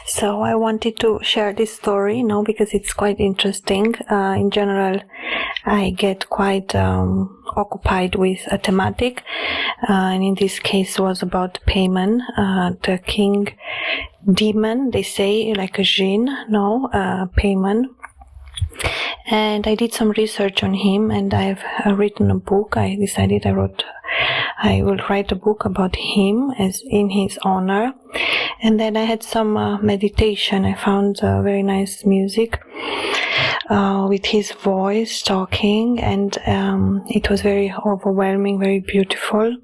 So I wanted to share this story, because it's quite interesting. In general, I get quite occupied with a thematic, and in this case was about Paimon, the king demon, they say, like a jinn, Paimon. And I did some research on him, and I've written a book. I decided I will write a book about him as in his honor. And then I had some meditation. I found very nice music with his voice talking, and it was very overwhelming, very beautiful.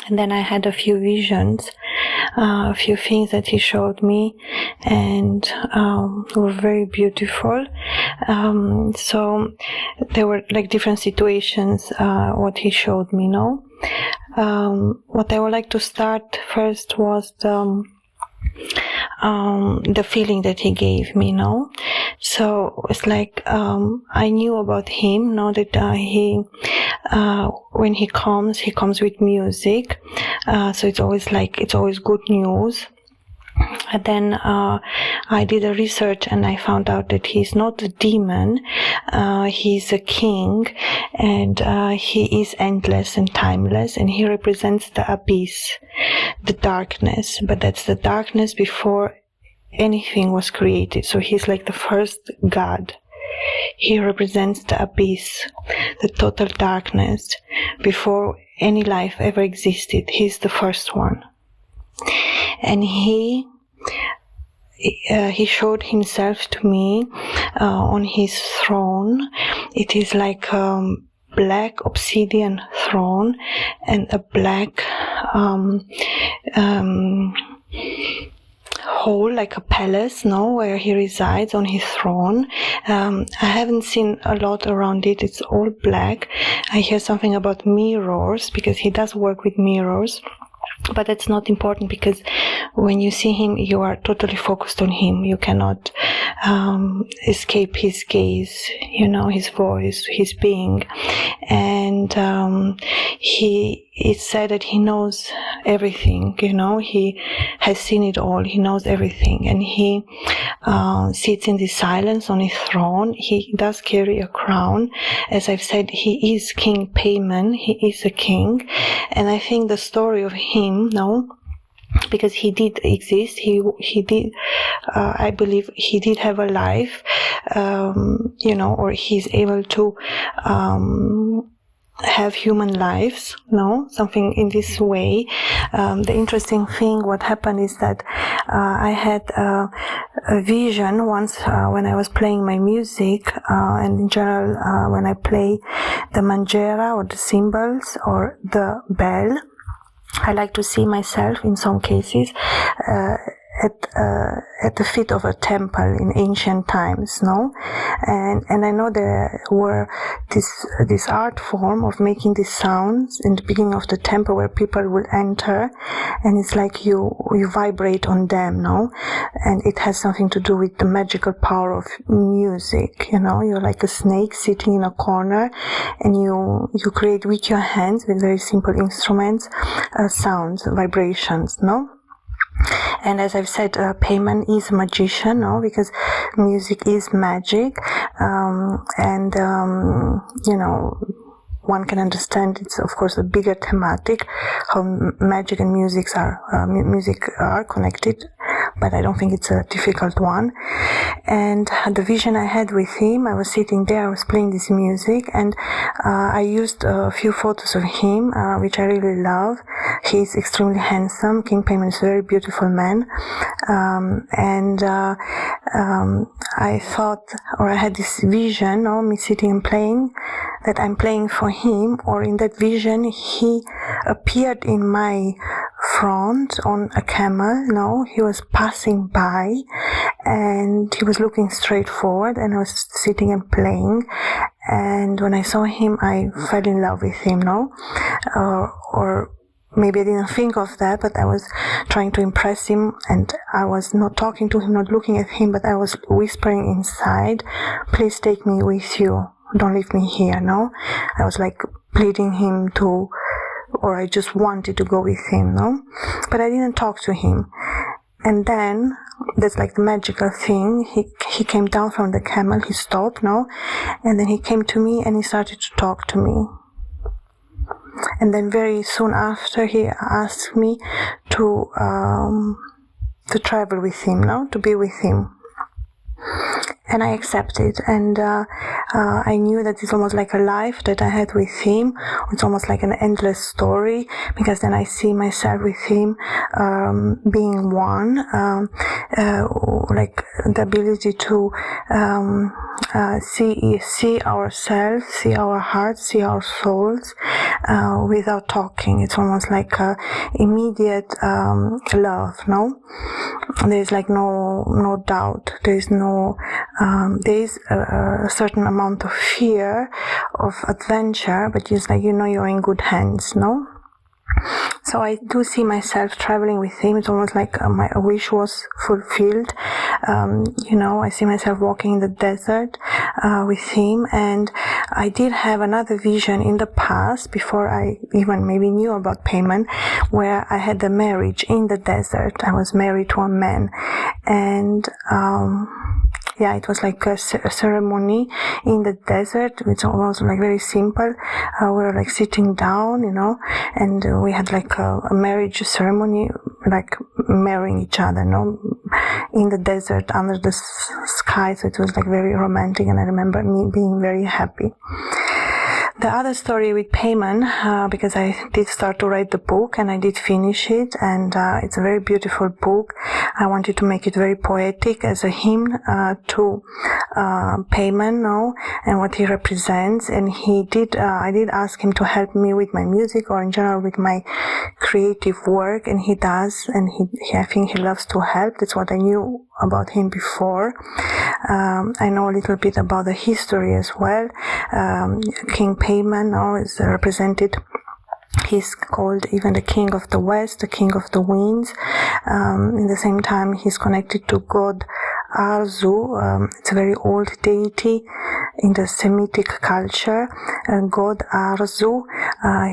And then I had a few visions, a few things that he showed me, and were very beautiful. So there were like different situations, what he showed me, What I would like to start first was the feeling that he gave me, So it's like I knew about him, that he when he comes with music, so it's always good news. And then I did a research, and I found out that he's not a demon, he's a king, and he is endless and timeless, and he represents the abyss, the darkness, but that's the darkness before anything was created. So he's like the first God. He represents the abyss, the total darkness before any life ever existed. He's the first one. And he showed himself to me on his throne. It is like a black obsidian throne and a black hall, like a palace, where he resides on his throne. I haven't seen a lot around it. It's all black. I hear something about mirrors, because he does work with mirrors. But that's not important, because when you see him, you are totally focused on him. You cannot escape his gaze, his voice, his being. And it's said that he knows everything, he has seen it all. He knows everything. And he sits in this silence on his throne. He does carry a crown. As I've said, he is King Paimon. He is a king. And I think the story of him, because he did exist, he did, I believe he did have a life, or he's able to have human lives, something in this way. The interesting thing, what happened is that I had a vision once when I was playing my music, and in general when I play the manjera or the cymbals or the bell, I like to see myself in some cases at the feet of a temple in ancient times, and I know there were this art form of making these sounds in the beginning of the temple where people will enter, and it's like you vibrate on them, and it has something to do with the magical power of music. You're like a snake sitting in a corner, and you create with your hands, with very simple instruments, sounds, vibrations, And as I've said, Paimon is a magician, because music is magic, and one can understand it's of course a bigger thematic, how magic and music are connected, but I don't think it's a difficult one. And the vision I had with him, I was sitting there, I was playing this music, and I used a few photos of him, which I really love. He's extremely handsome. King Paimon is a very beautiful man, and I thought, or I had this vision, me sitting and playing, that I'm playing for him, or in that vision he appeared in my front on a camel. He was passing by, and he was looking straight forward, and I was sitting and playing, and when I saw him I fell in love with him, or maybe I didn't think of that, but I was trying to impress him, and I was not talking to him, not looking at him, but I was whispering inside, please take me with you, don't leave me here, I was like pleading him to, or I just wanted to go with him, but I didn't talk to him. And then, that's like the magical thing, he came down from the camel, he stopped, and then he came to me and he started to talk to me. And then very soon after, he asked me to travel with him, to be with him. And I accepted, and I knew that it's almost like a life that I had with him. It's almost like an endless story, because then I see myself with him being one, like the ability to see ourselves, see our hearts, see our souls without talking. It's almost like immediate love, There's like no doubt. There's no there's a certain amount of fear of adventure, but it's like you're in good hands, So I do see myself traveling with him. It's almost like my wish was fulfilled. I see myself walking in the desert with him. And I did have another vision in the past, before I even maybe knew about Paimon, where I had a marriage in the desert. I was married to a man. And it was like a ceremony in the desert. It's almost like very simple. We were like sitting down, and we had like a marriage ceremony, like marrying each other, in the desert under the sky. So it was like very romantic, and I remember me being very happy. The other story with Paimon, because I did start to write the book and I did finish it, and it's a very beautiful book. I wanted to make it very poetic as a hymn to Paimon, and what he represents. And I did ask him to help me with my music, or in general with my creative work, and he does, and I think he loves to help. That's what I knew about him before. I know a little bit about the history as well. King Paimon is represented. He's called even the King of the West, the King of the Winds. In the same time, he's connected to God Arzu. It's a very old deity in the Semitic culture. God Arzu,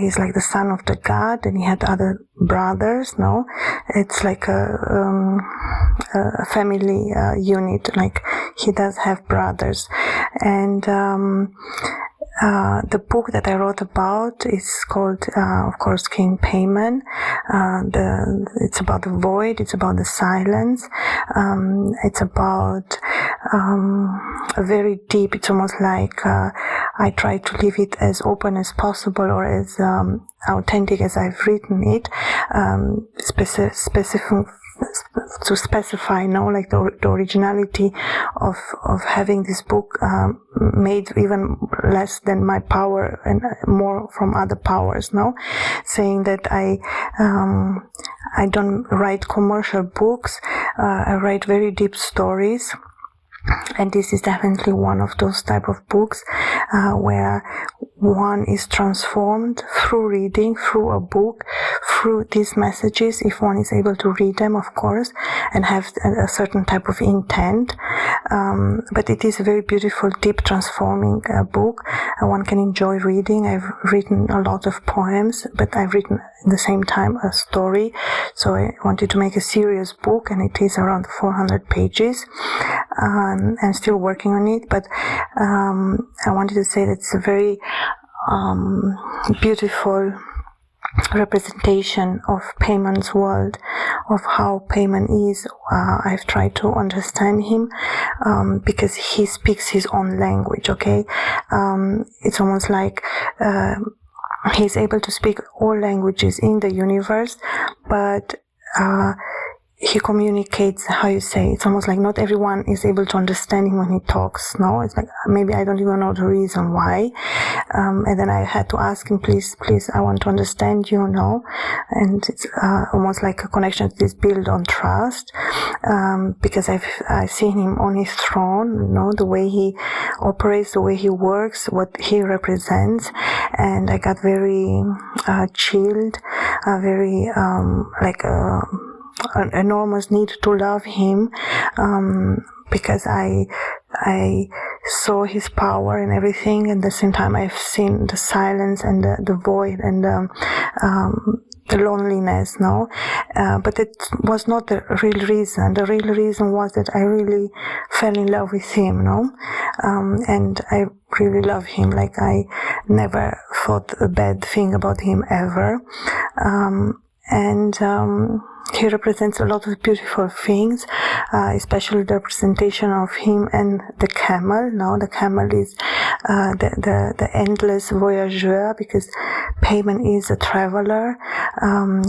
he's like the son of the god, and he had other brothers. It's like a family unit. Like he does have brothers, and the book that I wrote about is called, of course, King Paimon. It's about the void. It's about the silence. It's about a very deep. It's almost like I try to leave it as open as possible, or as authentic as I've written it. Specific to specify, like the originality of having this book made even less than my power and more from other powers. Saying that I don't write commercial books. I write very deep stories. And this is definitely one of those type of books where one is transformed through reading, through a book, through these messages, if one is able to read them, of course, and have a certain type of intent. But it is a very beautiful, deep, transforming book. One can enjoy reading. I've written a lot of poems, but I've written at the same time a story. So I wanted to make a serious book, and it is around 400 pages. I'm still working on it, but I wanted to say that it's a very beautiful representation of Paimon's world, of how Paimon is. I've tried to understand him because he speaks his own language, okay? It's almost like he's able to speak all languages in the universe, but he communicates, it's almost like not everyone is able to understand him when he talks, It's like, maybe I don't even know the reason why. And then I had to ask him, please, I want to understand you, And it's almost like a connection that is built on trust, because I've seen him on his throne, the way he operates, the way he works, what he represents. And I got very chilled, very an enormous need to love him, because I saw his power and everything, and at the same time I've seen the silence and the void and the loneliness, no? But it was not the real reason. The real reason was that I really fell in love with him, no? And I really love him. Like, I never thought a bad thing about him ever. He represents a lot of beautiful things, especially the representation of him and the camel. Now, the camel is the endless voyageur, because Paimon is a traveler.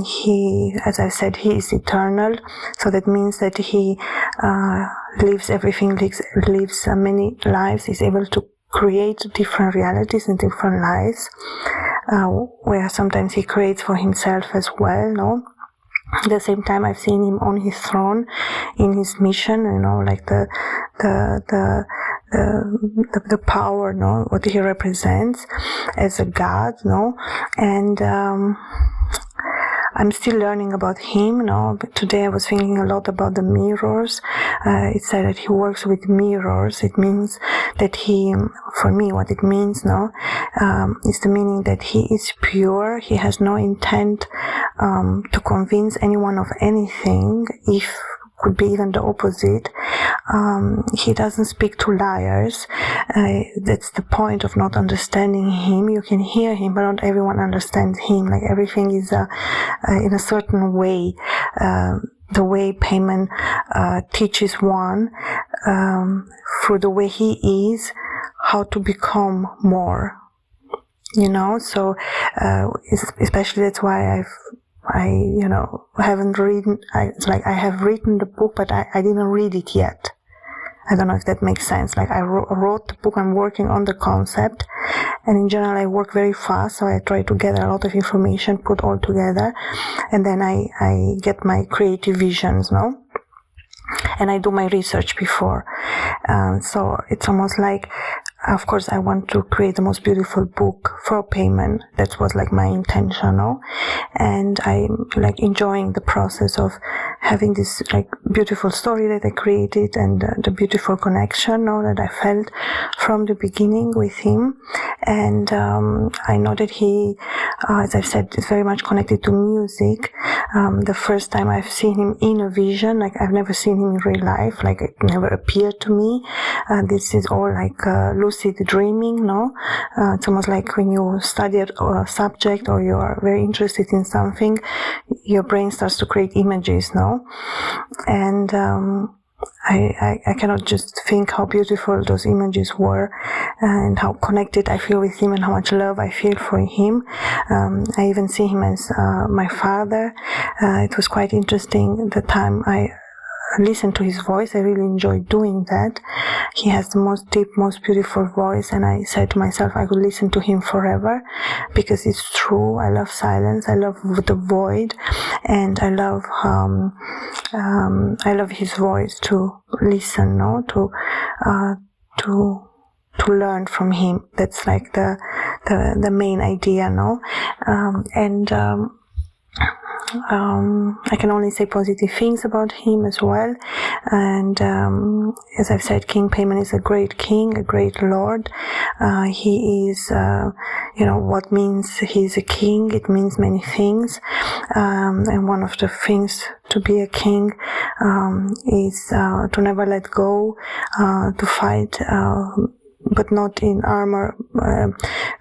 He, as I said, he is eternal. So that means that he lives everything, lives many lives, is able to create different realities and different lives, where sometimes he creates for himself as well, no? At the same time, I've seen him on his throne, in his mission, like the power, no, what he represents as a god, no, and I'm still learning about him, no. But today I was thinking a lot about the mirrors. It said that he works with mirrors. It means that for me, what it means, no, is the meaning that he is pure. He has no intent to convince anyone of anything, if could be even the opposite. He doesn't speak to liars. That's the point of not understanding him. You can hear him, but not everyone understands him. Like, everything is in a certain way. The way Paimon teaches one, through the way he is, how to become more. So especially that's why I haven't written, I have written the book, but I didn't read it yet. I don't know if that makes sense. Like, I wrote the book, I'm working on the concept, and in general I work very fast, so I try to gather a lot of information, put all together, and then I get my creative visions, no? And I do my research before. So it's almost like, of course, I want to create the most beautiful book for Paimon. That was like my intention, no? And I'm like enjoying the process of having this like beautiful story that I created, and the beautiful connection, no, that I felt from the beginning with him. And I know that he, as I've said, is very much connected to music. The first time I've seen him in a vision, like I've never seen him in real life, like it never appeared to me. This is all like lucid dreaming, no? It's almost like when you study a subject, or you are very interested in something, your brain starts to create images, no? And I cannot just think how beautiful those images were, and how connected I feel with him, and how much love I feel for him. I even see him as my father. It was quite interesting the time I listened to his voice. I really enjoyed doing that. He has the most deep, most beautiful voice, and I said to myself I could listen to him forever, because it's true. I love silence, I love the void, and I love his voice, to listen, no, to learn from him. That's like the main idea, no. I can only say positive things about him as well. And as I've said, King Paimon is a great king, a great lord. He is, what means he's a king? It means many things. And one of the things to be a king is to never let go, to fight, but not in armor,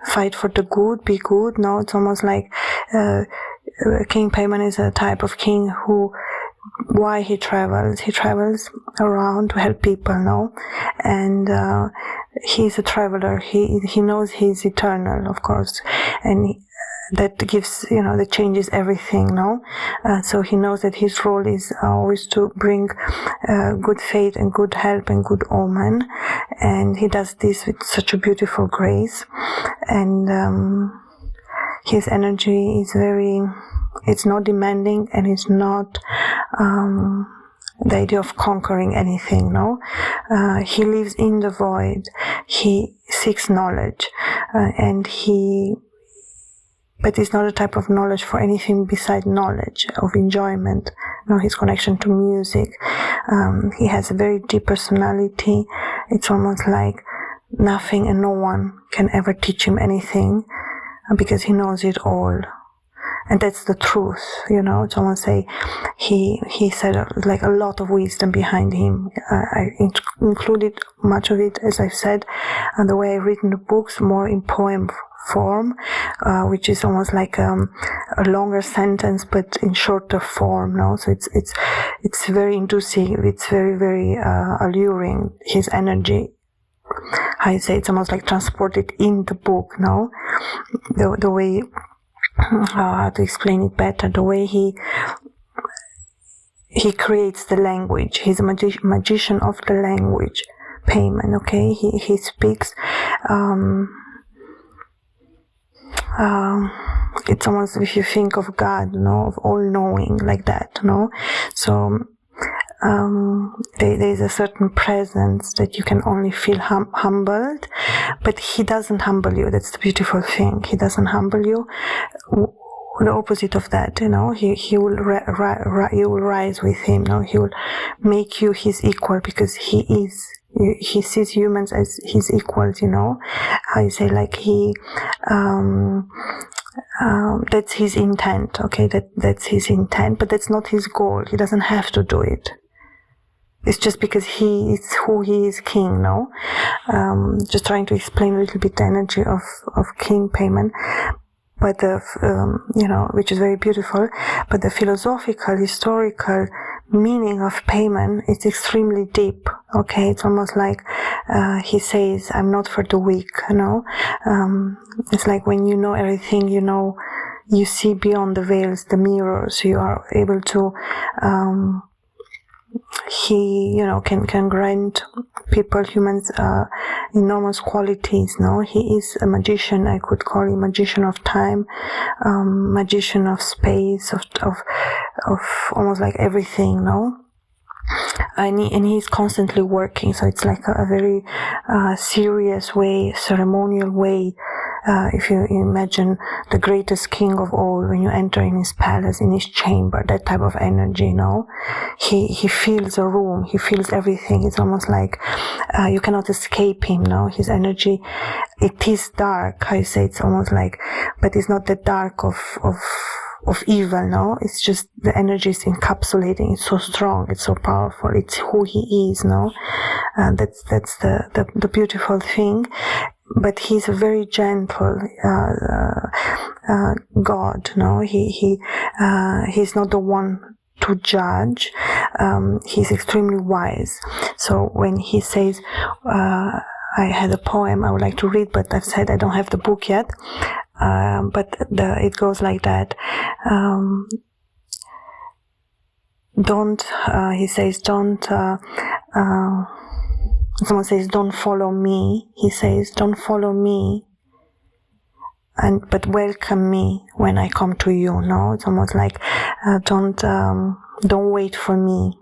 fight for the good, be good. No, it's almost like King Paimon is a type of king why he travels. He travels around to help people, no? And he's a traveler. He knows he's eternal, of course. And that gives, that changes everything, no? So he knows that his role is always to bring good fate and good help and good omen. And he does this with such a beautiful grace. And his energy is it's not demanding, and it's not the idea of conquering anything, no? He lives in the void. He seeks knowledge, but it's not a type of knowledge for anything beside knowledge of enjoyment. No, his connection to music. He has a very deep personality. It's almost like nothing and no one can ever teach him anything, because he knows it all. and that's the truth, Someone say he said like a lot of wisdom behind him. I included much of it, as I've said, and the way I've written the books more in poem form, which is almost like a longer sentence but in shorter form. So it's very inducing. It's very, very alluring. His energy, I say, it's almost like transported in the book. The way, how to explain it better, the way he creates the language. He's a magician of the language, Paimon. Okay, he speaks. It's almost, if you think of God, of all-knowing, like that, So there is a certain presence that you can only feel humbled, but he doesn't humble you. That's the beautiful thing. He doesn't humble you. The opposite of that, he will you will rise with him. He will make you his equal, because he sees humans as his equals. I say, like, that's his intent. Okay, that's his intent, but that's not his goal. He doesn't have to do it. It's just because he is who he is, king. Just trying to explain a little bit the energy of King Paimon. But which is very beautiful, but the philosophical, historical meaning of Paimon is extremely deep. Okay, it's almost like he says, "I'm not for the weak." It's like when you know everything, you see beyond the veils, the mirrors. You are able to. He, can grant people, humans, enormous qualities. He is a magician. I could call him magician of time, magician of space, of almost like everything. And he's constantly working. So it's like a very serious way, ceremonial way. If you imagine the greatest king of all, when you enter in his palace, in his chamber, that type of energy, he feels a room, he feels everything. It's almost like you cannot escape him. His energy, it is dark. I say it's almost like, but it's not the dark of evil. It's just the energy is encapsulating. It's so strong, it's so powerful. It's who he is. That's the beautiful thing. But he's a very gentle God. He's not the one to judge. He's extremely wise. So when he says, I had a poem I would like to read, but I've said I don't have the book yet. But it goes like that. He says, someone says, "Don't follow me." He says, "Don't follow me, but welcome me when I come to you." It's almost like, don't wait for me.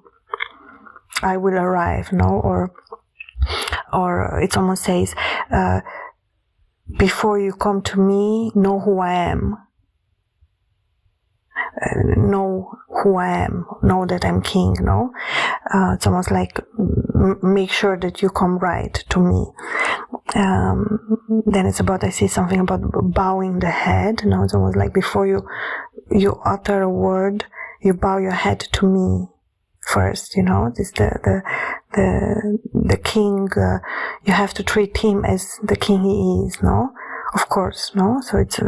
I will arrive. Or it almost says, before you come to me, know who I am. Know who I am. Know that I'm king. It's almost like, make sure that you come right to me. Then it's about, I see something about bowing the head. It's almost like before you utter a word, you bow your head to me first. This the king. You have to treat him as the king he is. Of course, So it's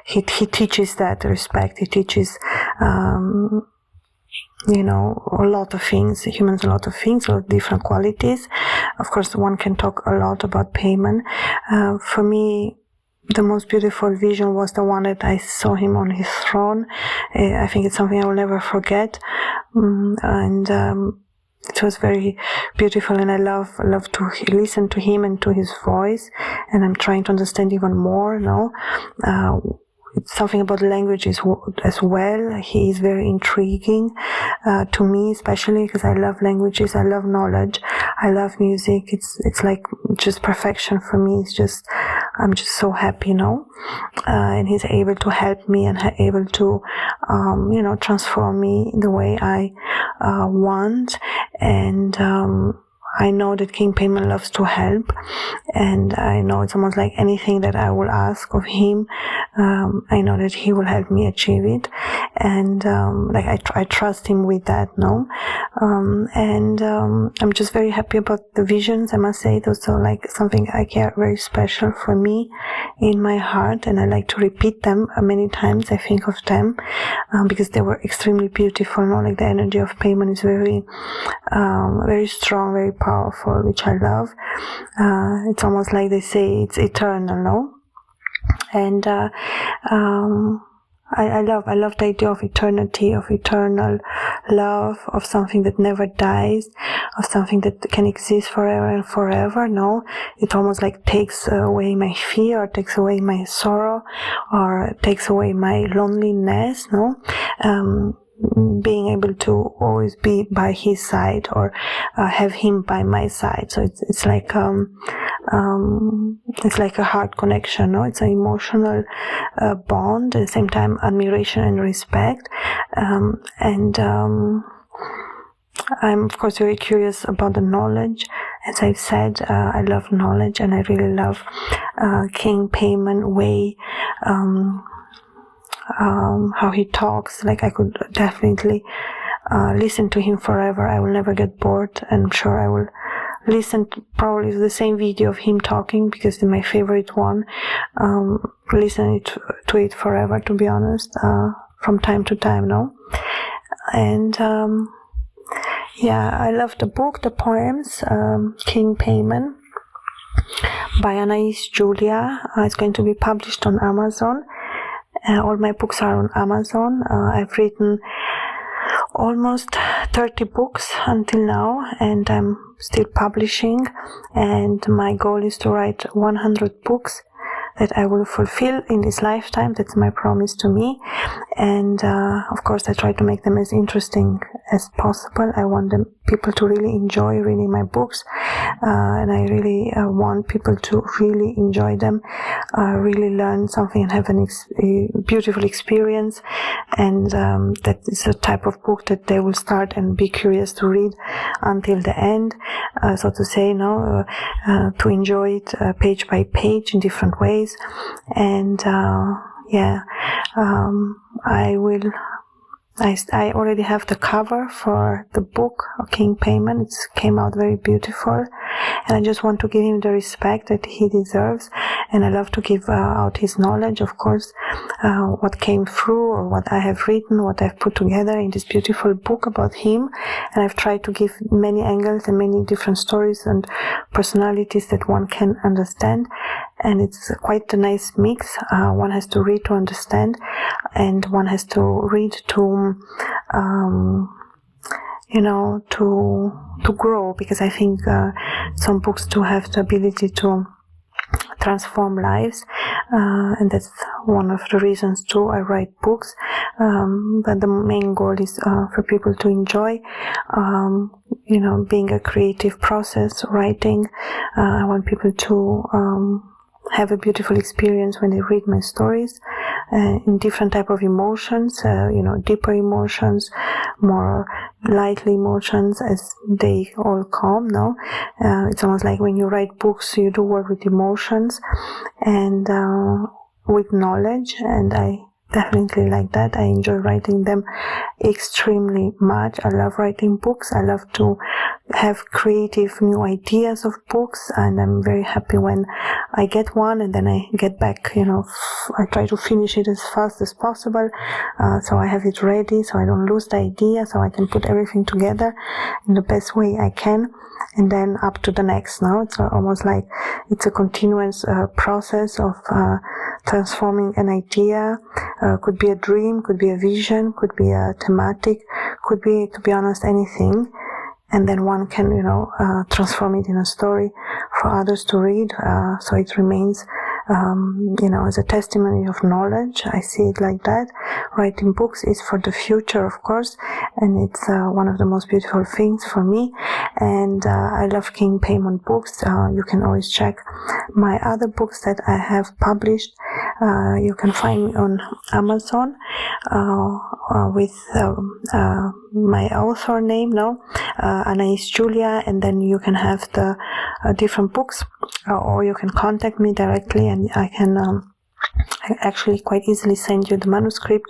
he teaches that respect. He teaches a lot of things. Humans, a lot of things, a lot of different qualities. Of course, one can talk a lot about Paimon. For me, the most beautiful vision was the one that I saw him on his throne. I think it's something I will never forget. It was very beautiful, and I love to listen to him and to his voice, and I'm trying to understand even more. It's something about language as well. He is very intriguing to me, especially because I love languages, I love knowledge, I love music. It's like just perfection for me. I'm just so happy, and he's able to help me and able to, transform me the way I want. And I know that King Paimon loves to help, and I know it's almost like anything that I will ask of him, I know that he will help me achieve it, and like I trust him with that, no? And I'm just very happy about the visions. I must say, those are like something I care very special for me in my heart, and I like to repeat them many times. I think of them because they were extremely beautiful, no? Like the energy of Paimon is very very strong, very powerful, which I love. It's almost like they say it's eternal, no? And I love the idea of eternity, of eternal love, of something that never dies, of something that can exist forever and forever, no? It almost like takes away my fear, or takes away my sorrow, or takes away my loneliness, no? Being able to always be by his side, or have him by my side. So it's like a heart connection, no? It's an emotional bond, at the same time admiration and respect, and I'm of course very curious about the knowledge. As I've said, I love knowledge, and I really love King Paimon way, how he talks. Like I could definitely listen to him forever. I will never get bored, and I'm sure I will listen to probably the same video of him talking, because it's my favorite one. Listen to it forever, to be honest, from time to time, no? And yeah, I love the book, the poems, King Paimon by Anais Giulia. It's going to be published on Amazon. All my books are on Amazon. I've written almost 30 books until now, and I'm still publishing, and my goal is to write 100 books that I will fulfill in this lifetime. That's my promise to me, and of course I try to make them as interesting as possible. I want people to really enjoy reading my books, and I really want people to really enjoy them, really learn something and have a beautiful experience, and that is a type of book that they will start and be curious to read until the end, so to say, to enjoy it page by page in different ways. And I already have the cover for the book of King Paimon. It came out very beautiful, and I just want to give him the respect that he deserves, and I love to give out his knowledge, of course, what came through, or what I have written, what I've put together in this beautiful book about him. And I've tried to give many angles and many different stories and personalities that one can understand, and it's quite a nice mix. One has to read to understand, and one has to read to grow, because I think some books do have the ability to transform lives, and that's one of the reasons too I write books, but the main goal is for people to enjoy being a creative process, writing. I want people to have a beautiful experience when they read my stories, in different type of emotions, deeper emotions, more lightly emotions, as they all come, no? It's almost like when you write books, you do work with emotions and with knowledge, and I definitely like that. I enjoy writing them extremely much. I love writing books. I love to have creative new ideas of books, and I'm very happy when I get one and then I get back, I try to finish it as fast as possible, so I have it ready, so I don't lose the idea, so I can put everything together in the best way I can, and then up to the next. Now it's almost like it's a continuous process of transforming an idea. Could be a dream, could be a vision, could be a thematic, could be, to be honest, anything. And then one can, transform it in a story for others to read. So it remains, as a testimony of knowledge. I see it like that. Writing books is for the future, of course, and it's one of the most beautiful things for me. And I love King Paimon books. You can always check my other books that I have published. You can find me on Amazon with my author name, Anais Giulia, and then you can have the different books, or you can contact me directly, and I can actually quite easily send you the manuscript,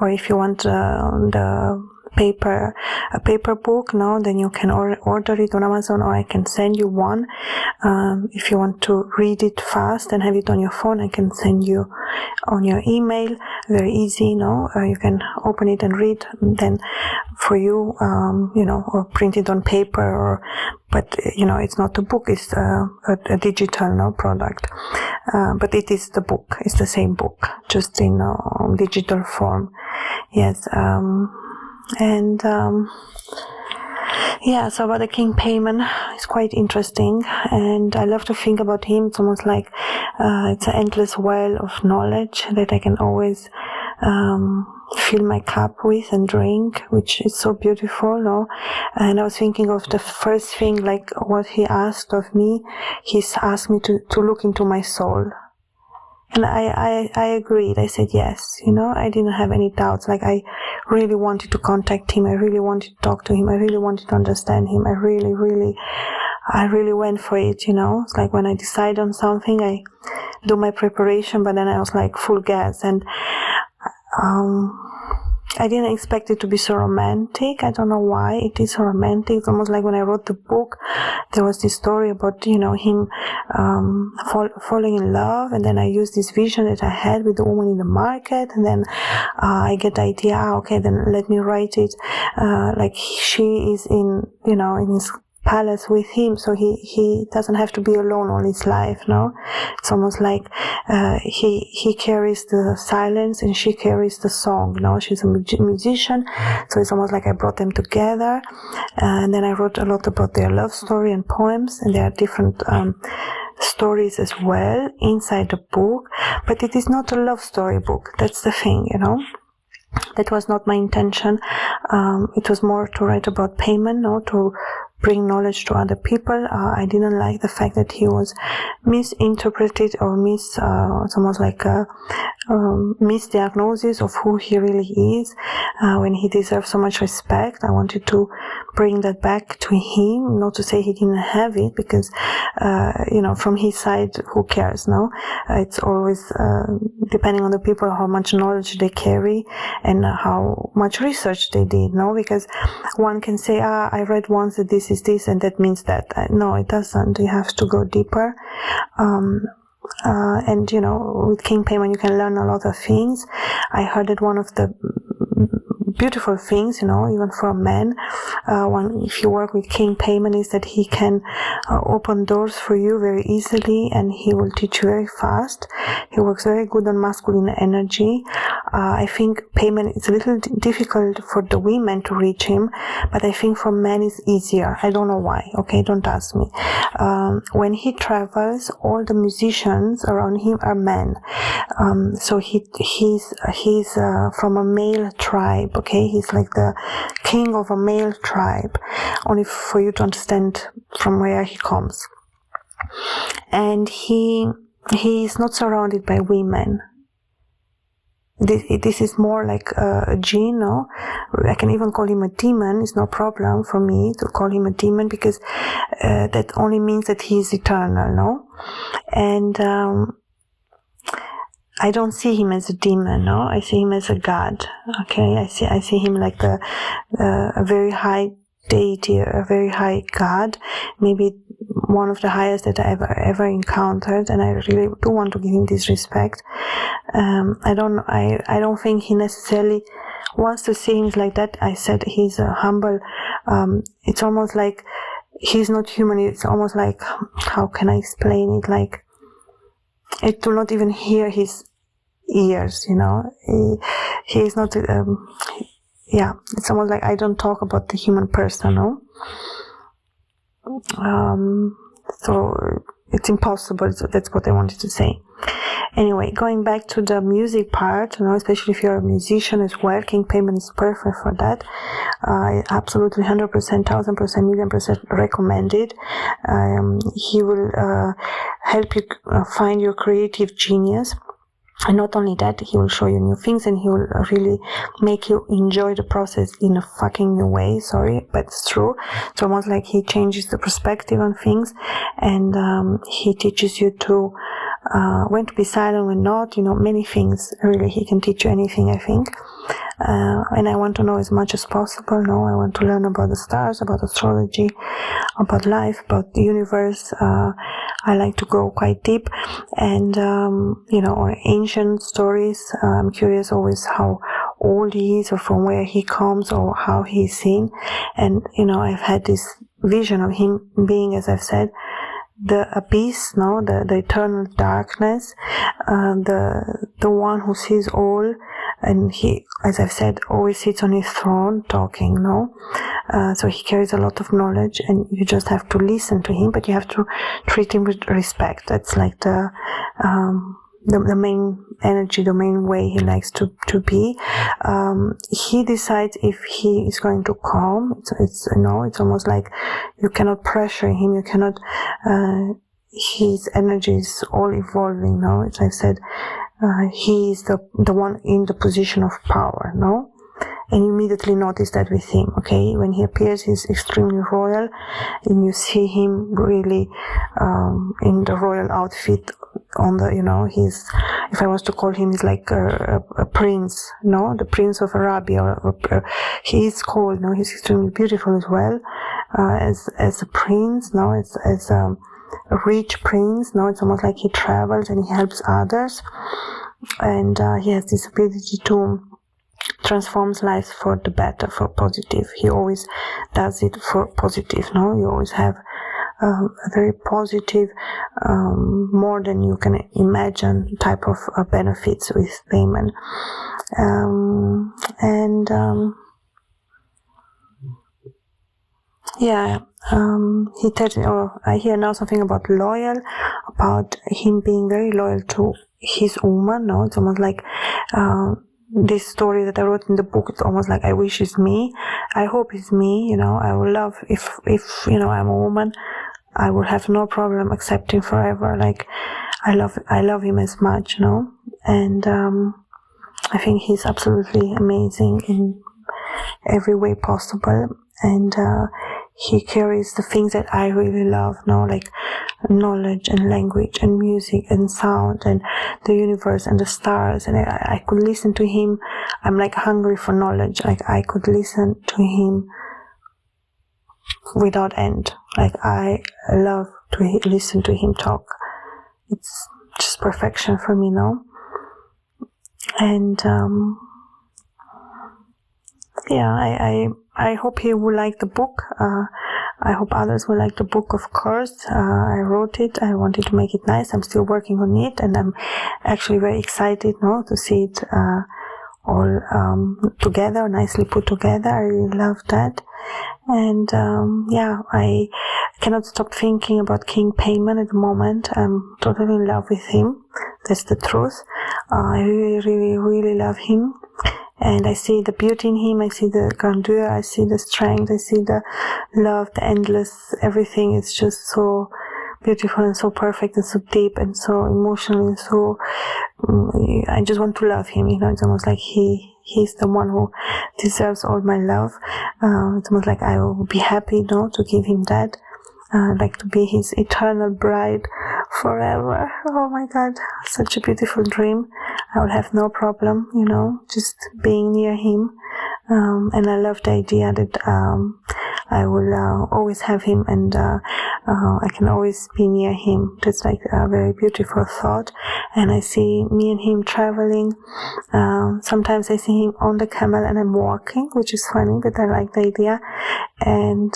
or if you want the paper book, then you can order it on Amazon, or I can send you one. If you want to read it fast and have it on your phone, I can send you on your email. Very easy, you can open it and read. Then for you, or print it on paper, but it's not a book, it's a digital product. But it is the book, it's the same book, just in digital form. Yes. So about the King Paimon, it's quite interesting, and I love to think about him. It's almost like it's an endless well of knowledge that I can always fill my cup with and drink, which is so beautiful, And I was thinking of the first thing, like what he asked of me. He's asked me to look into my soul. And I agreed. I said yes. I didn't have any doubts. Like, I really wanted to contact him. I really wanted to talk to him. I really wanted to understand him. I really went for it. It's like when I decide on something, I do my preparation, but then I was like full gas. And I didn't expect it to be so romantic. I don't know why it is so romantic. It's almost like when I wrote the book, there was this story about, him falling in love, and then I used this vision that I had with the woman in the market, and then I get the idea, okay, then let me write it like she is in his palace with him, so he doesn't have to be alone all his life. It's almost like he carries the silence and she carries the song. She's a musician, so it's almost like I brought them together. And then I wrote a lot about their love story and poems, and there are different stories as well inside the book, but it is not a love story book. That's the thing. That was not my intention. It was more to write about Paimon, to bring knowledge to other people. I didn't like the fact that he was misinterpreted or it's almost like a misdiagnosis of who he really is, when he deserves so much respect. I wanted to bring that back to him, not to say he didn't have it, because from his side, who cares? It's always depending on the people, how much knowledge they carry and how much research they did. Because one can say, I read once that this is this and that means that. No, it doesn't. You have to go deeper. And with King Paimon, you can learn a lot of things. I heard that one of the beautiful things, even for a man, if you work with King Paimon, is that he can open doors for you very easily, and he will teach you very fast. He works very good on masculine energy. I think Paimon, it's a little difficult for the women to reach him, but I think for men it's easier. I don't know why. Okay, don't ask me. When he travels, all the musicians around him are men. So he's from a male tribe. Okay, he's like the king of a male tribe, only for you to understand from where he comes. And he is not surrounded by women. This is more like a jinn, I can even call him a demon. It's no problem for me to call him a demon, because that only means that he is eternal, And I don't see him as a demon, I see him as a god. Okay, I see him like a very high deity, a very high god, maybe one of the highest that I ever encountered, and I really do want to give him this respect. I don't think he necessarily wants to see him like that. I said he's a humble. It's almost like he's not human. It's almost like, how can I explain it? Like, it will not even hear his ears, he is not, it's almost like I don't talk about the human person, so it's impossible. So that's what I wanted to say. Anyway, going back to the music part, especially if you're a musician as well, King Paimon is perfect for that. Absolutely 100%, 1000%, million percent recommended. He will help you find your creative genius. And not only that, he will show you new things, and he will really make you enjoy the process in a fucking new way. Sorry, but it's true. It's almost like he changes the perspective on things, and he teaches you to when to be silent, when not. Many things. Really, he can teach you anything, I think. And I want to know as much as possible. I want to learn about the stars, about astrology, about life, about the universe. I like to go quite deep, and or ancient stories. I'm curious always how old he is, or from where he comes, or how he's seen. And I've had this vision of him being, as I've said, the abyss, the eternal darkness, the one who sees all, and he, as I've said, always sits on his throne talking, so he carries a lot of knowledge, and you just have to listen to him, but you have to treat him with respect. That's like the main energy, the main way he likes to be. He decides if he is going to come. It's almost like you cannot pressure him. You cannot. His energy is all evolving. As I said, he is the one in the position of power. And you immediately notice that with him. Okay, when he appears, he's extremely royal, and you see him really in the royal outfit. On the, he's, if I was to call him, he's like a prince, the prince of Arabia. Or he is called, he's extremely beautiful as well, as a prince, as a rich prince. It's almost like he travels and he helps others, and he has this ability to transforms lives for the better, for positive. He always does it for positive. You always have a very positive, more than you can imagine type of benefits with Paimon. He tells me, I hear now something about him being very loyal to his woman. It's almost like this story that I wrote in the book. It's almost like I wish it's me. I hope it's me. I would love if I'm a woman, I would have no problem accepting forever. Like I love him as much, and I think he's absolutely amazing in every way possible, and he carries the things that I really love, like knowledge and language and music and sound and the universe and the stars. And I could listen to him. I'm like hungry for knowledge. Like I could listen to him without end. Like I love to listen to him talk. It's just perfection for me now. And I hope he will like the book. I hope others will like the book, of course. I wrote it. I wanted to make it nice. I'm still working on it, and I'm actually very excited to see it all together, nicely put together. I really love that. And I cannot stop thinking about King Paimon at the moment. I'm totally in love with him. That's the truth. I really, really, really love him. And I see the beauty in him, I see the grandeur, I see the strength, I see the love, the endless, everything is just so beautiful and so perfect and so deep and so emotional and so, I just want to love him, it's almost like he's the one who deserves all my love. It's almost like I will be happy, to give him that. Like to be his eternal bride forever. Oh my God, such a beautiful dream. I will have no problem, just being near him. And I love the idea that I will always have him, and I can always be near him. That's like a very beautiful thought. And I see me and him traveling. Sometimes I see him on the camel and I'm walking, which is funny, but I like the idea. And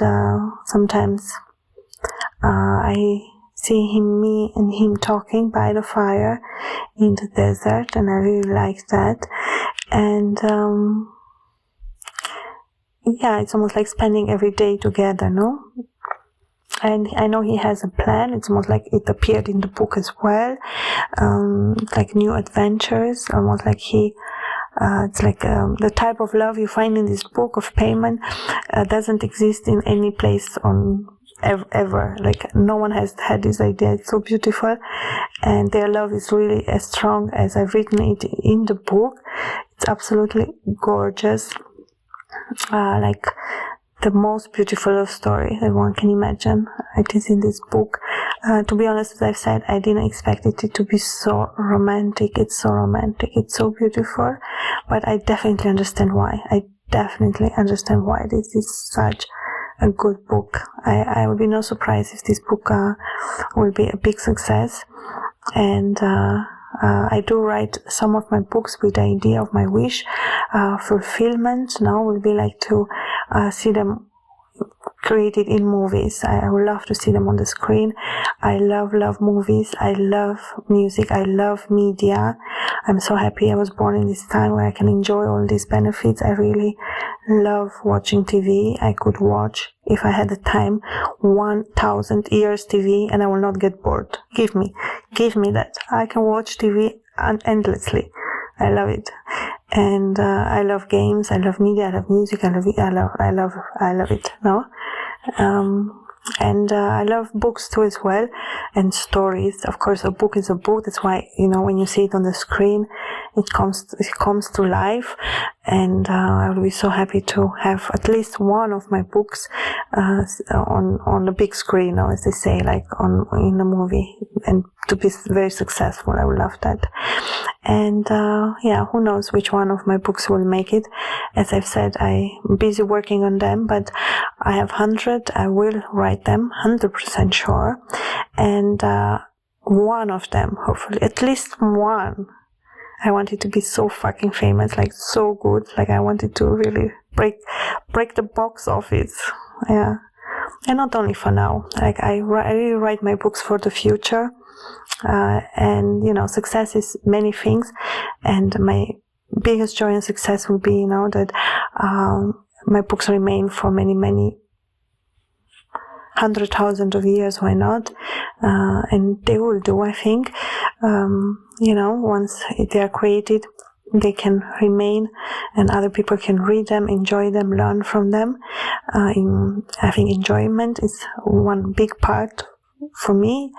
sometimes I see me and him talking by the fire in the desert, and I really like that. And it's almost like spending every day together, And I know he has a plan. It's almost like it appeared in the book as well, like new adventures, almost like it's like the type of love you find in this book of Paimon doesn't exist in any place on ever. Like, no one has had this idea. It's so beautiful, and their love is really as strong as I've written it in the book. It's absolutely gorgeous, like the most beautiful love story that one can imagine. It is in this book. To be honest, as I've said, I didn't expect it to be so romantic. It's so romantic. It's so beautiful, but I definitely understand why. I definitely understand why this is such a good book. I would be no surprise if this book will be a big success. And I do write some of my books with the idea of my wish fulfillment. Now would be like to see them created in movies. I would love to see them on the screen. I love movies. I love music. I love media. I'm so happy I was born in this time where I can enjoy all these benefits. I really love watching TV. I could watch, if I had the time, 1,000 years TV and I will not get bored. Give me that. I can watch TV endlessly. I love it. And I love games, I love media, I love music, I love it, no? And I love books too as well, and stories. Of course, a book is a book. That's why, when you see it on the screen, it comes to life. And I would be so happy to have at least one of my books on the big screen, or as they say, like in a movie, and to be very successful. I would love that. And who knows which one of my books will make it. As I've said, I'm busy working on them, but I have 100. I will write them, 100% sure. And one of them, hopefully, at least one, I want it to be so fucking famous, like so good. Like, I want it to really break the box office. Yeah. And not only for now. Like, I really write my books for the future. And success is many things, and my biggest joy and success will be that my books remain for many 100,000 of years. Why not? And they will do, I think. Once they are created, they can remain, and other people can read them, enjoy them, learn from them. I think enjoyment is one big part for me.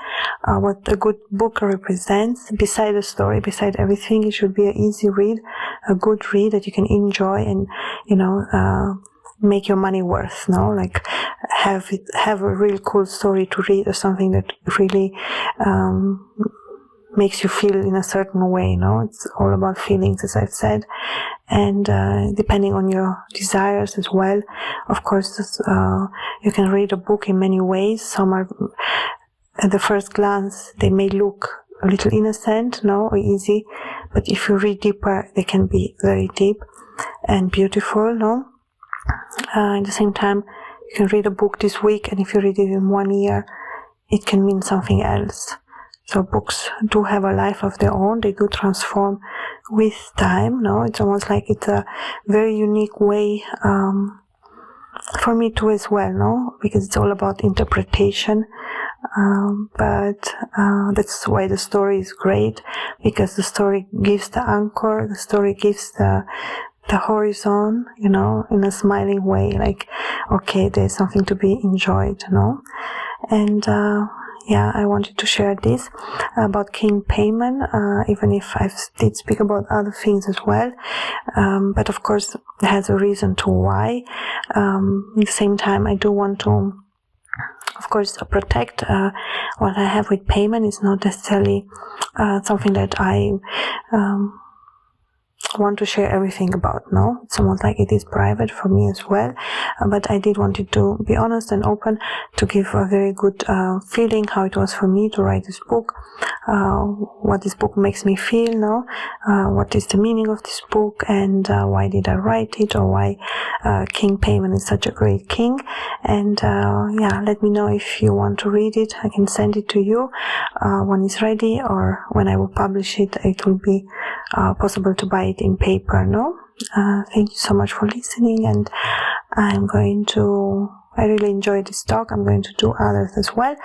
What a good book represents, beside the story, beside everything, it should be an easy read, a good read that you can enjoy and make your money worth. Like, have a real cool story to read, or something that really makes you feel in a certain way. It's all about feelings, as I've said, and depending on your desires as well. Of course, you can read a book in many ways. Some are, at the first glance, they may look a little innocent, or easy, but if you read deeper, they can be very deep and beautiful. At the same time, you can read a book this week, and if you read it in 1 year, it can mean something else. So books do have a life of their own. They do transform with time. It's almost like it's a very unique way for me too as well. Because it's all about interpretation. But that's why the story is great, because the story gives the anchor, the story gives the horizon, in a smiling way, like, okay, there's something to be enjoyed, And I wanted to share this about King Paimon, even if I did speak about other things as well. But of course, it has a reason to why. At the same time, I do want to, of course, protect what I have with Paimon. Is not necessarily something that I want to share everything about. It's almost like it is private for me as well, but I did want it to be honest and open, to give a very good feeling how it was for me to write this book, what this book makes me feel, what is the meaning of this book, and why did I write it, or why King Paimon is such a great king. And let me know if you want to read it. I can send it to you when it's ready, or when I will publish it, it will be possible to buy it in paper. Thank you so much for listening, and I really enjoyed this talk. I'm going to do others as well,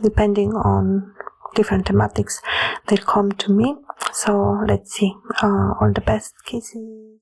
depending on different thematics that come to me. So let's see. All the best. Kisses.